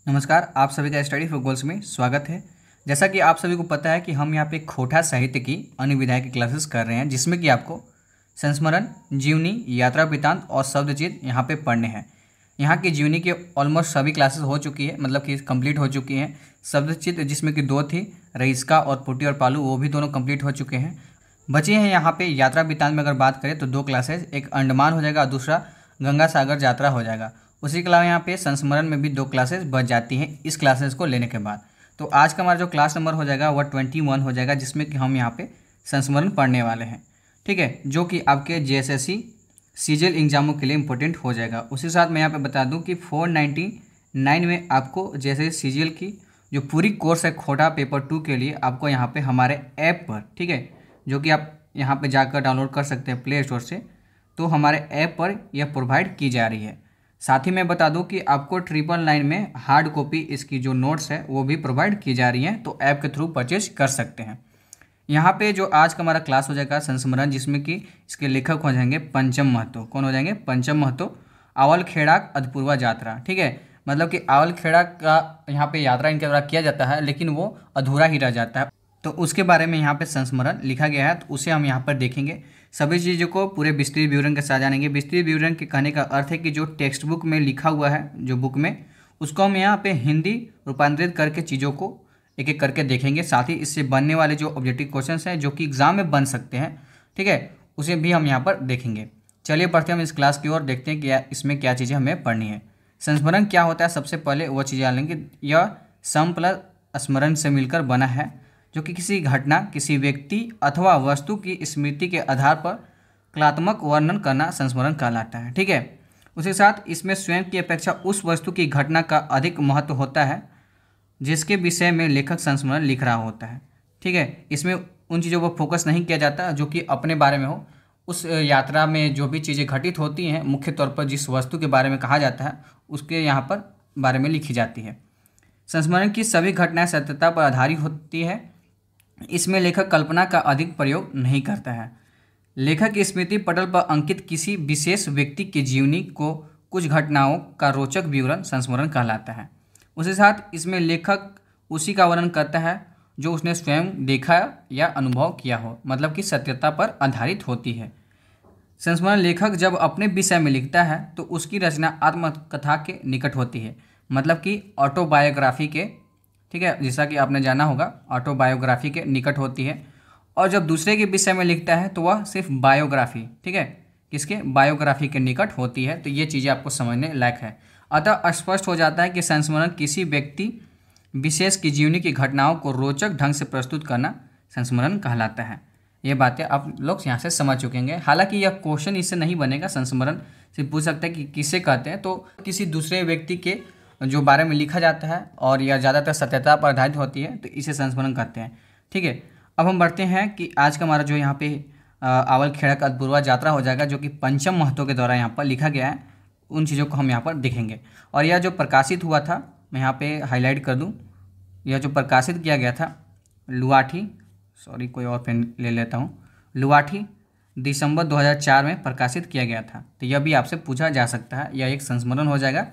नमस्कार, आप सभी का स्टडी फॉर गोल्स में स्वागत है। जैसा कि आप सभी को पता है कि हम यहाँ पे खोटा साहित्य की अनुविधाय की क्लासेस कर रहे हैं, जिसमें कि आपको संस्मरण, जीवनी, यात्रा वृत्तांत और शब्दचित्र यहाँ पे पढ़ने हैं। यहाँ की जीवनी के ऑलमोस्ट सभी क्लासेस हो चुकी है, मतलब कि कंप्लीट हो चुकी हैं। शब्दचित्र जिसमें कि 2 थी, रईसका और पुटी और पालू, वो भी दोनों कंप्लीट हो चुके हैं। बचे हैं यहाँ पे यात्रा वृत्तांत में अगर बात करें तो 2 क्लासेस, एक अंडमान हो जाएगा और दूसरा गंगा सागर यात्रा हो जाएगा। उसी के अलावा यहाँ पे संस्मरण में भी 2 क्लासेस बच जाती हैं इस क्लासेस को लेने के बाद। तो आज का हमारा जो क्लास नंबर हो जाएगा वह 21 हो जाएगा, जिसमें कि हम यहाँ पे संस्मरण पढ़ने वाले हैं। ठीक है, जो कि आपके JSSC सीजीएल एग्जामों के लिए इंपॉर्टेंट हो जाएगा। उसी साथ मैं यहाँ पे बता दूँ कि 499 में आपको जैसे सीजीएल की जो पूरी कोर्स है खोटा पेपर 2 के लिए, आपको यहाँ पे हमारे ऐप पर, ठीक है, जो कि आप यहाँ पे जाकर डाउनलोड कर सकते हैं प्ले स्टोर से, तो हमारे ऐप पर यह प्रोवाइड की जा रही है। साथ ही मैं बता दूं कि आपको 999 में हार्ड कॉपी इसकी जो नोट्स है वो भी प्रोवाइड की जा रही हैं, तो ऐप के थ्रू परचेज कर सकते हैं। यहाँ पे जो आज का हमारा क्लास हो जाएगा संस्मरण, जिसमें कि इसके लेखक हो जाएंगे पंचम महतो। कौन हो जाएंगे? पंचम महतो। आवल खेड़ा अदपूर्वा यात्रा, ठीक है, मतलब कि आवल खेड़ा का यहाँ पे यात्रा इनके द्वारा किया जाता है, लेकिन वो अधूरा ही रह जाता है, तो उसके बारे में यहाँ पे संस्मरण लिखा गया है, तो उसे हम यहाँ पर देखेंगे। सभी चीज़ों को पूरे विस्तृत विवरण के साथ जानेंगे। विस्तृत विवरण के कहने का अर्थ है कि जो टेक्स्ट बुक में लिखा हुआ है, जो बुक में, उसको हम यहाँ पे हिंदी रूपांतरित करके चीज़ों को एक एक करके देखेंगे। साथ ही इससे बनने वाले जो ऑब्जेक्टिव क्वेश्चंस हैं जो कि एग्जाम में बन सकते हैं, ठीक है, उसे भी हम यहाँ पर देखेंगे। चलिए पढ़ते हैं हम इस क्लास की ओर, देखते हैं कि इसमें क्या चीज़ें हमें पढ़नी है। संस्मरण क्या होता है, सबसे पहले वो चीज़ जान लेंगे। यह सम प्लस स्मरण से मिलकर बना है, जो कि किसी घटना, किसी व्यक्ति अथवा वस्तु की स्मृति के आधार पर कलात्मक वर्णन करना संस्मरण कहलाता है। ठीक है, उसके साथ इसमें स्वयं की अपेक्षा उस वस्तु की घटना का अधिक महत्व होता है जिसके विषय में लेखक संस्मरण लिख रहा होता है। ठीक है, इसमें उन चीज़ों पर फोकस नहीं किया जाता जो कि अपने बारे में हो। उस यात्रा में जो भी चीज़ें घटित होती हैं, मुख्य तौर पर जिस वस्तु के बारे में कहा जाता है उसके यहाँ पर बारे में लिखी जाती है। संस्मरण की सभी घटनाएं सत्यता पर आधारित होती है। इसमें लेखक कल्पना का अधिक प्रयोग नहीं करता है। लेखक स्मृति पटल पर अंकित किसी विशेष व्यक्ति की जीवनी को कुछ घटनाओं का रोचक विवरण संस्मरण कहलाता है। उसके साथ इसमें लेखक उसी का वर्णन करता है जो उसने स्वयं देखा या अनुभव किया हो, मतलब कि सत्यता पर आधारित होती है। संस्मरण लेखक जब अपने विषय में लिखता है तो उसकी रचना आत्मकथा के निकट होती है, मतलब कि ऑटोबायोग्राफी के, ठीक है, जैसा कि आपने जाना होगा, ऑटोबायोग्राफी के निकट होती है। और जब दूसरे के विषय में लिखता है तो वह सिर्फ बायोग्राफी, ठीक है, किसके? बायोग्राफी के निकट होती है। तो ये चीज़ें आपको समझने लायक है। अतः स्पष्ट हो जाता है कि संस्मरण किसी व्यक्ति विशेष की जीवनी की घटनाओं को रोचक ढंग से प्रस्तुत करना संस्मरण कहलाता है। ये बातें आप लोग यहाँ से समझ चुकेंगे। हालांकि यह क्वेश्चन इससे नहीं बनेगा, संस्मरण से पूछ सकते हैं कि किसे कहते हैं, तो किसी दूसरे व्यक्ति के जो बारे में लिखा जाता है और यह ज़्यादातर सत्यता पर आधारित होती है, तो इसे संस्मरण कहते हैं। ठीक है, अब हम बढ़ते हैं कि आज का हमारा जो यहाँ पे आवल खेड़ा का अदपूर्वा यात्रा हो जाएगा, जो कि पंचम महतो के द्वारा यहाँ पर लिखा गया है। उन चीज़ों को हम यहाँ पर देखेंगे। और यह जो प्रकाशित हुआ था, मैं यहाँ पे हाईलाइट कर दूँ, यह जो प्रकाशित किया गया था लुआठी, सॉरी कोई और पेन ले लेता हूँ, लुआठी, दिसंबर 2004 में प्रकाशित किया गया था। तो यह भी आपसे पूछा जा सकता है, यह एक संस्मरण हो जाएगा।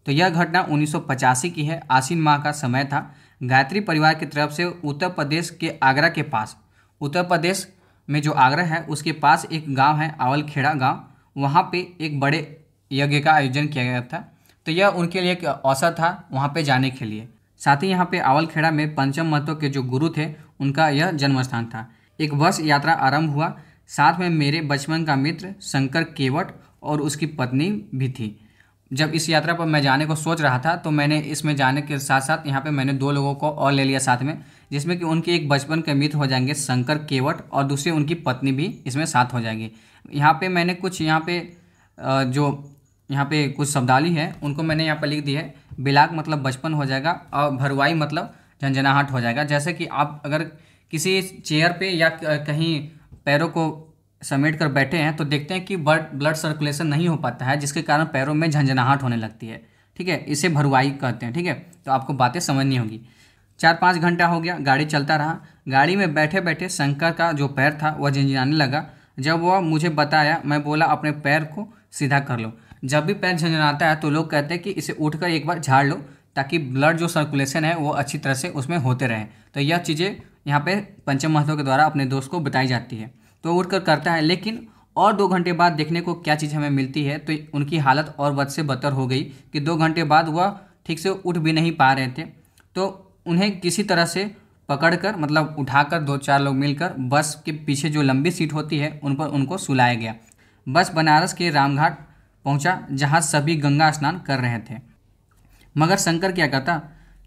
तो यह घटना 1985 की है। आसीन माह का समय था। गायत्री परिवार की तरफ से उत्तर प्रदेश के आगरा के पास, उत्तर प्रदेश में जो आगरा है उसके पास एक गांव है आवल खेड़ा गांव, वहां पे एक बड़े यज्ञ का आयोजन किया गया था। तो यह उनके लिए एक अवसर था वहां पे जाने के लिए। साथ ही यहाँ पे आवल खेड़ा में पंचम महतो के जो गुरु थे उनका यह जन्म स्थान था। एक बस यात्रा आरंभ हुआ। साथ में मेरे बचपन का मित्र शंकर केवट और उसकी पत्नी भी थी। जब इस यात्रा पर मैं जाने को सोच रहा था तो मैंने इसमें जाने के साथ साथ यहाँ पे मैंने 2 लोगों को और ले लिया साथ में, जिसमें कि उनके एक बचपन के मित्र हो जाएंगे शंकर केवट और दूसरी उनकी पत्नी भी इसमें साथ हो जाएगी। यहाँ पे मैंने कुछ यहाँ पे जो यहाँ पे कुछ शब्दावली है उनको मैंने यहाँ पर लिख दी है। बिलाक मतलब बचपन हो जाएगा और भरवाई मतलब झंझनाहट हो जाएगा। जैसे कि आप अगर किसी चेयर पे या कहीं पैरों को समेट कर बैठे हैं तो देखते हैं कि ब्लड सर्कुलेशन नहीं हो पाता है, जिसके कारण पैरों में झंझनाहट होने लगती है। ठीक है, इसे भरवाई कहते हैं। ठीक है, तो आपको बातें समझनी होगी। 4-5 घंटा हो गया, गाड़ी चलता रहा। गाड़ी में बैठे बैठे शंकर का जो पैर था वह झंझनाने लगा। जब वह मुझे बताया, मैं बोला अपने पैर को सीधा कर लो। जब भी पैर झंझनाता है तो लोग कहते हैं कि इसे उठकर एक बार झाड़ लो ताकि ब्लड जो सर्कुलेशन है वो अच्छी तरह से उसमें होते रहे। तो यह चीज़ें यहाँ पे पंचम महतो के द्वारा अपने दोस्त को बताई जाती है। तो उठकर करता है, लेकिन और 2 घंटे बाद देखने को क्या चीज़ हमें मिलती है, तो उनकी हालत और बद से बदतर हो गई कि 2 घंटे बाद वह ठीक से उठ भी नहीं पा रहे थे। तो उन्हें किसी तरह से पकड़कर, मतलब उठाकर 2-4 लोग मिलकर बस के पीछे जो लंबी सीट होती है उन पर उनको सुलाया गया। बस बनारस के रामघाट पहुंचा, जहां सभी गंगा स्नान कर रहे थे। मगर शंकर क्या करता,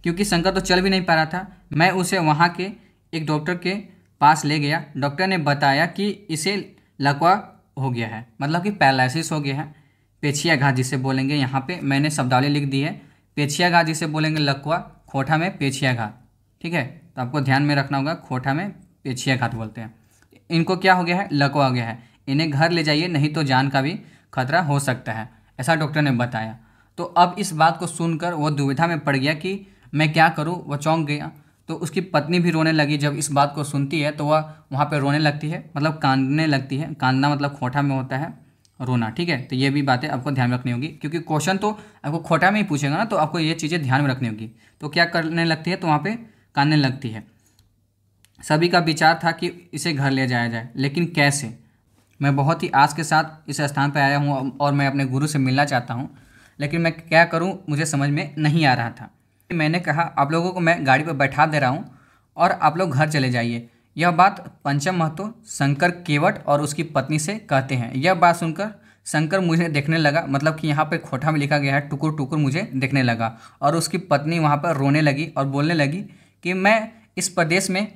क्योंकि शंकर तो चल भी नहीं पा रहा था। मैं उसे वहां के एक डॉक्टर के पास ले गया। डॉक्टर ने बताया कि इसे लकवा हो गया है, मतलब कि पैरालिसिस हो गया है। पेचियाघात जिसे बोलेंगे, यहाँ पे मैंने शब्दावली लिख दी है। पेचियाघात जिसे बोलेंगे लकवा, खोटा में पेचियाघात। ठीक है, तो आपको ध्यान में रखना होगा, खोटा में पेचियाघात बोलते हैं। इनको क्या हो गया है, लकवा हो गया है। इन्हें घर ले जाइए, नहीं तो जान का भी खतरा हो सकता है, ऐसा डॉक्टर ने बताया। तो अब इस बात को सुनकर वो दुविधा में पड़ गया कि मैं क्या करूँ। वो चौंक गया। तो उसकी पत्नी भी रोने लगी। जब इस बात को सुनती है तो वह वहाँ पे रोने लगती है, मतलब कांदने लगती है। कांदना मतलब खोटा में होता है रोना। ठीक है, तो ये भी बातें आपको ध्यान में रखनी होगी, क्योंकि क्वेश्चन तो आपको खोटा में ही पूछेगा ना, तो आपको ये चीज़ें ध्यान में रखनी होगी। तो क्या करने लगती है, तो वहाँ पे कांदने लगती है। सभी का विचार था कि इसे घर ले जाया जाए, लेकिन कैसे। मैं बहुत ही आस के साथ इस स्थान पर आया हूँ और मैं अपने गुरु से मिलना चाहता हूँ, लेकिन मैं क्या करूँ मुझे समझ में नहीं आ रहा था। मैंने कहा आप लोगों को मैं गाड़ी पर बैठा दे रहा हूँ और आप लोग घर चले जाइए। यह बात पंचम महतो शंकर केवट और उसकी पत्नी से कहते हैं। यह बात सुनकर शंकर मुझे देखने लगा, मतलब कि यहाँ पे खोटा में लिखा गया है टुकुर टुकुर मुझे देखने लगा। और उसकी पत्नी वहाँ पर रोने लगी और बोलने लगी कि मैं इस प्रदेश में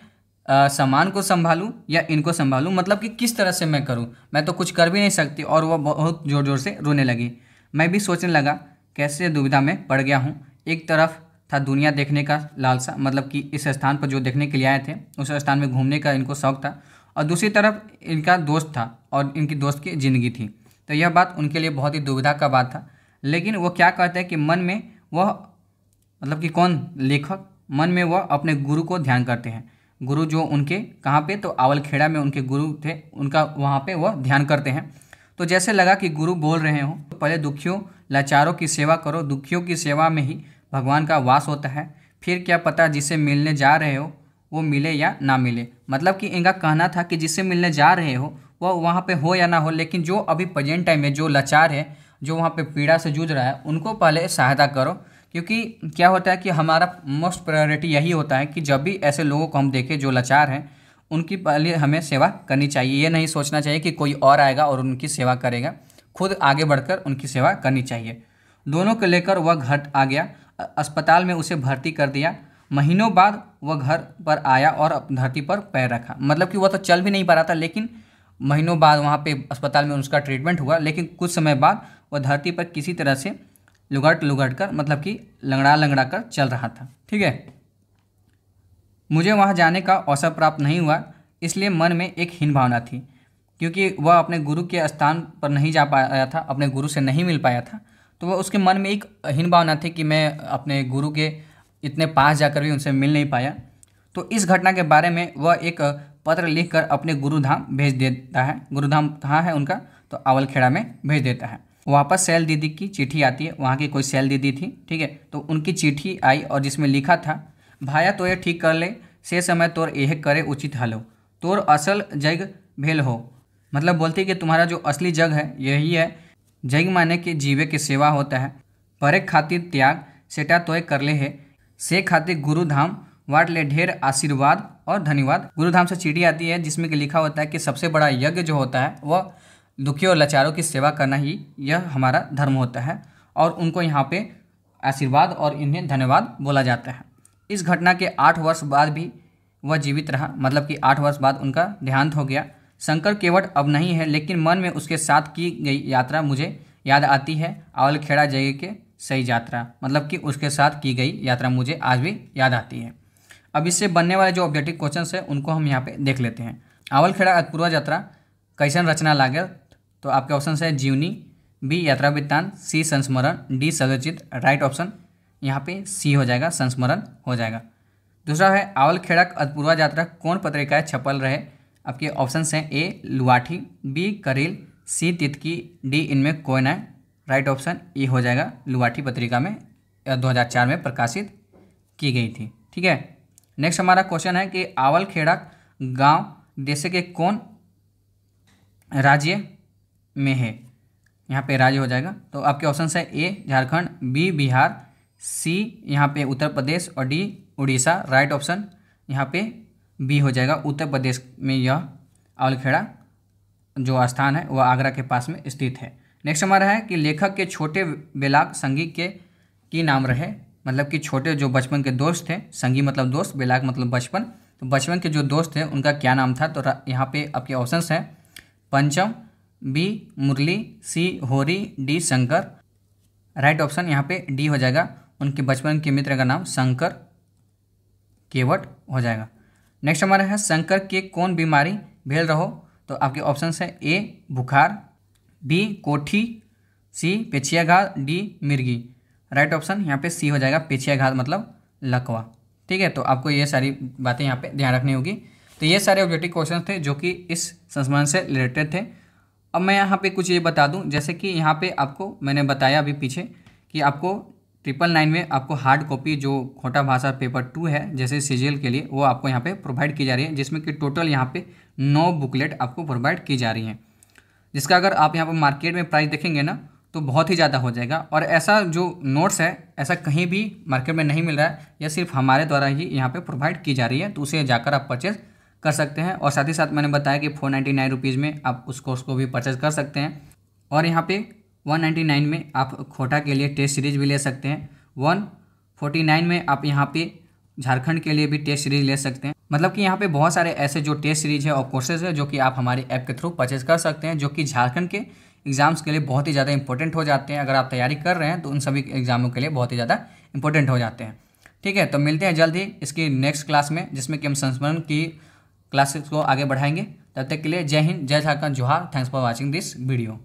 सामान को संभालूं या इनको संभालूं, मतलब कि किस तरह से मैं करूं, मैं तो कुछ कर भी नहीं सकती। और वह बहुत ज़ोर ज़ोर से रोने लगी। मैं भी सोचने लगा कैसे दुविधा में पड़ गया हूं। एक तरफ था दुनिया देखने का लालसा, मतलब कि इस स्थान पर जो देखने के लिए आए थे उस स्थान में घूमने का इनको शौक था, और दूसरी तरफ इनका दोस्त था और इनकी दोस्त की ज़िंदगी थी। तो यह बात उनके लिए बहुत ही दुविधा का बात था। लेकिन वो क्या कहते हैं कि मन में वह, मतलब कि कौन, लेखक, मन में वह अपने गुरु को ध्यान करते हैं। गुरु जो उनके कहाँ पे, तो आवलखेड़ा में उनके गुरु थे, उनका वहाँ पे वह ध्यान करते हैं। तो जैसे लगा कि गुरु बोल रहे हो, तो पहले दुखियों लाचारों की सेवा करो। दुखियों की सेवा में ही भगवान का वास होता है। फिर क्या पता जिससे मिलने जा रहे हो वो मिले या ना मिले। मतलब कि इनका कहना था कि जिससे मिलने जा रहे हो वह वहाँ पे हो या ना हो, लेकिन जो अभी प्रेजेंट टाइम में जो लाचार है, जो वहाँ पे पीड़ा से जूझ रहा है, उनको पहले सहायता करो। क्योंकि क्या होता है कि हमारा मोस्ट प्रायोरिटी यही होता है कि जब भी ऐसे लोगों को हम देखें जो लाचार हैं, उनकी पहले हमें सेवा करनी चाहिए। ये नहीं सोचना चाहिए कि कोई और आएगा और उनकी सेवा करेगा, खुद आगे बढ़कर उनकी सेवा करनी चाहिए। दोनों को लेकर वह घर आ गया। अस्पताल में उसे भर्ती कर दिया। महीनों बाद वह घर पर आया और धरती पर पैर रखा। मतलब कि वह तो चल भी नहीं पा रहा था, लेकिन महीनों बाद वहाँ पे अस्पताल में उसका ट्रीटमेंट हुआ। लेकिन कुछ समय बाद वह धरती पर किसी तरह से लुगट कर, मतलब कि लंगड़ा कर चल रहा था। ठीक है, मुझे वहाँ जाने का अवसर प्राप्त नहीं हुआ, इसलिए मन में एक हीन भावना थी, क्योंकि वह अपने गुरु के स्थान पर नहीं जा पाया था, अपने गुरु से नहीं मिल पाया था। तो वह उसके मन में एक हीन भावना थी कि मैं अपने गुरु के इतने पास जाकर भी उनसे मिल नहीं पाया। तो इस घटना के बारे में वह एक पत्र लिखकर अपने गुरुधाम भेज देता है। गुरुधाम कहाँ है उनका, तो आवलखेड़ा में भेज देता है। वापस सैल दीदी की चिट्ठी आती है, वहाँ की कोई सैल दीदी थी। ठीक है, तो उनकी चिट्ठी आई और जिसमें लिखा था, भाया तो ये ठीक कर ले, से समय तोर यह करे उचित हलो, तोर असल जग भेल हो। मतलब बोलते कि तुम्हारा जो असली जग है यही है। जग माने कि जीवे की सेवा होता है, परे खातिर त्याग सेटा तोय कर ले है, से खातिर गुरुधाम वाट ले ढेर आशीर्वाद और धन्यवाद। गुरुधाम से चिट्ठी आती है जिसमें कि लिखा होता है कि सबसे बड़ा यज्ञ जो होता है वह दुखियों और लाचारों की सेवा करना ही यह हमारा धर्म होता है, और उनको यहाँ पे आशीर्वाद और इन्हें धन्यवाद बोला जाता है। इस घटना के 8 वर्ष बाद भी वह जीवित रहा, मतलब कि 8 वर्ष बाद उनका देहांत हो गया। शंकर केवट अब नहीं है, लेकिन मन में उसके साथ की गई यात्रा मुझे याद आती है। आवलखेड़ा जगह के सही यात्रा, मतलब कि उसके साथ की गई यात्रा मुझे आज भी याद आती है। अब इससे बनने वाले जो ऑब्जेक्टिव क्वेश्चन है उनको हम यहाँ पे देख लेते हैं। आवलखेड़ा अतपूर्वा यात्रा कैसन रचना लागल, तो आपके ऑप्शन है जीवनी, बी यात्रा वृत्तांत, सी संस्मरण, डी सदचित्र। राइट ऑप्शन यहाँ पे सी हो जाएगा, संस्मरण हो जाएगा। दूसरा है आवलखेड़ा अतपूर्वा यात्रा कौन पत्रिकाएं छपल रहे। आपके ऑप्शन हैं ए लुआठी, बी करेल, सी तितकी, डी इनमें कोई न। राइट ऑप्शन ए हो जाएगा, लुआठी पत्रिका में 2004 में प्रकाशित की गई थी। ठीक है, नेक्स्ट हमारा क्वेश्चन है कि आवलखेड़ा गांव देश के कौन राज्य में है। यहाँ पे राज्य हो जाएगा, तो आपके ऑप्शन है ए झारखंड, बी बिहार, सी यहाँ पे उत्तर प्रदेश और डी उड़ीसा। राइट ऑप्शन यहाँ पे बी हो जाएगा, उत्तर प्रदेश में यह आवलखेड़ा जो स्थान है वह आगरा के पास में स्थित है। नेक्स्ट हमारा है कि लेखक के छोटे बेलाग संगी के की नाम रहे, मतलब कि छोटे जो बचपन के दोस्त थे, संगी मतलब दोस्त, बेलाग मतलब बचपन, तो बचपन के जो दोस्त थे उनका क्या नाम था। तो यहाँ पे आपके ऑप्शंस हैं पंचम, बी मुरली, सी होरी, डी शंकर। राइट ऑप्शन यहाँ पे डी हो जाएगा, उनके बचपन के मित्र का नाम शंकर केवट हो जाएगा। नेक्स्ट हमारा है शंकर के कौन बीमारी भेल रहो। तो आपके ऑप्शंस है ए बुखार, बी कोठी, सी पेचियाघात, डी मिर्गी। राइट ऑप्शन यहाँ पे सी हो जाएगा, पेचियाघात मतलब लकवा। ठीक है, तो आपको ये सारी बातें यहाँ पे ध्यान रखनी होगी। तो ये सारे ऑब्जेक्टिव क्वेश्चन थे जो कि इस संस्मरण से रिलेटेड थे। अब मैं यहाँ पे कुछ ये बता दूँ, जैसे कि यहाँ पे आपको मैंने बताया अभी पीछे कि आपको 999 में आपको हार्ड कॉपी जो खोटा भाषा पेपर 2 है जैसे सीजीएल के लिए, वो आपको यहाँ पे प्रोवाइड की जा रही है, जिसमें कि टोटल यहाँ पे 9 बुकलेट आपको प्रोवाइड की जा रही हैं, जिसका अगर आप यहाँ पर मार्केट में प्राइस देखेंगे ना तो बहुत ही ज़्यादा हो जाएगा। और ऐसा जो नोट्स है ऐसा कहीं भी मार्केट में नहीं मिल रहा है, यह सिर्फ हमारे द्वारा ही यहाँ पे प्रोवाइड की जा रही है, तो उसे जाकर आप परचेज कर सकते हैं। और साथ ही साथ मैंने बताया कि 499 रुपीज़ में आप उस कोर्स को भी परचेज कर सकते हैं। और यहाँ पे 199 में आप खोटा के लिए टेस्ट सीरीज भी ले सकते हैं, 149 में आप यहाँ पे झारखंड के लिए भी टेस्ट सीरीज ले सकते हैं। मतलब कि यहाँ पे बहुत सारे ऐसे जो टेस्ट सीरीज है और कोर्सेज है जो कि आप हमारे ऐप के थ्रू परचेज कर सकते हैं, जो कि झारखंड के एग्जाम्स के लिए बहुत ही ज़्यादा इंपॉर्टेंट हो जाते हैं। अगर आप तैयारी कर रहे हैं तो उन सभी एग्जामों के लिए बहुत ही ज़्यादा इंपॉर्टेंट हो जाते हैं। ठीक है, तो मिलते हैं जल्द ही इसकी नेक्स्ट क्लास में, जिसमें कि हम संस्मरण की क्लासेस को आगे बढ़ाएंगे। तब तक के लिए जय हिंद, जय झारखंड, जोहार। Thanks for watching this video.